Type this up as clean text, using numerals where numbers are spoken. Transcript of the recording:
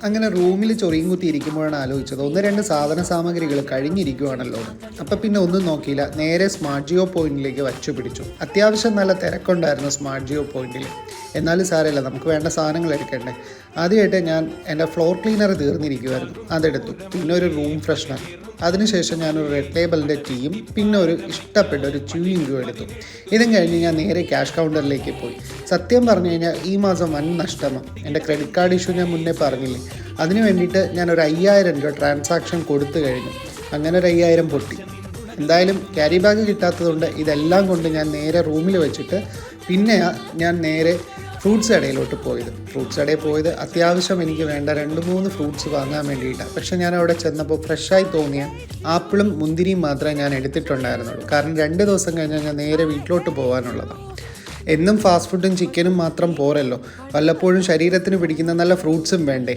അങ്ങനെ റൂമിൽ ചൊറിയും കുത്തി ഇരിക്കുമ്പോഴാണ് ആലോചിച്ചത് ഒന്ന് രണ്ട് സാധന സാമഗ്രികൾ കഴിഞ്ഞിരിക്കുവാണല്ലോ. അപ്പം പിന്നെ ഒന്നും നോക്കിയില്ല, നേരെ സ്മാർട്ട് ജിയോ പോയിന്റിലേക്ക് വച്ചു പിടിച്ചു. അത്യാവശ്യം നല്ല തിരക്കുണ്ടായിരുന്നു സ്മാർട്ട് ജിയോ പോയിന്റിൽ. എന്നാലും സാരമില്ല, നമുക്ക് വേണ്ട സാധനങ്ങൾ എടുക്കണ്ടേ. ആദ്യമായിട്ട് ഞാൻ എൻ്റെ ഫ്ലോർ ക്ലീനർ തീർന്നിരിക്കുമായിരുന്നു, അതെടുത്തു. പിന്നെ ഒരു റൂം ഫ്രഷ്നർ, അതിനുശേഷം ഞാനൊരു റെഡ് ലേബലിൻ്റെ ടീയും പിന്നെ ഒരു ഇഷ്ടപ്പെട്ട ഒരു ച്യൂയിങ് എടുത്തു. ഇതും കഴിഞ്ഞ് ഞാൻ നേരെ ക്യാഷ് കൗണ്ടറിലേക്ക് പോയി. സത്യം പറഞ്ഞു കഴിഞ്ഞാൽ ഈ മാസം വൻ നഷ്ടമാണ്. എൻ്റെ ക്രെഡിറ്റ് കാർഡ് ഇഷ്യൂ ഞാൻ മുന്നേ പറഞ്ഞില്ലേ, അതിന് വേണ്ടിയിട്ട് ഞാനൊരു 5000 രൂപ ട്രാൻസാക്ഷൻ കൊടുത്തു കഴിഞ്ഞു. അങ്ങനെ ഒരു 5000 പൊട്ടി. എന്തായാലും ക്യാരി ബാഗ് കിട്ടാത്തതുകൊണ്ട് ഇതെല്ലാം കൊണ്ട് ഞാൻ നേരെ റൂമിൽ വെച്ചിട്ട് പിന്നെ ഞാൻ നേരെ ഫ്രൂട്ട്സ് കടയിലോട്ട് ഫ്രൂട്ട്സ് കടയിൽ പോയത് അത്യാവശ്യം എനിക്ക് വേണ്ട 2-3 ഫ്രൂട്ട്സ് വാങ്ങാൻ വേണ്ടിയിട്ടാണ്. പക്ഷേ ഞാൻ അവിടെ ചെന്നപ്പോൾ ഫ്രഷായി തോന്നിയ ആപ്പിളും മുന്തിരിയും മാത്രമേ ഞാൻ എടുത്തിട്ടുണ്ടായിരുന്നുള്ളൂ. കാരണം 2 ദിവസം കഴിഞ്ഞാൽ ഞാൻ നേരെ വീട്ടിലോട്ട് പോകാനുള്ളതാണ്. എന്നും ഫാസ്റ്റ് ഫുഡും ചിക്കനും മാത്രം പോരല്ലോ, വല്ലപ്പോഴും ശരീരത്തിന് പിടിക്കുന്ന നല്ല ഫ്രൂട്ട്സും വേണ്ടേ.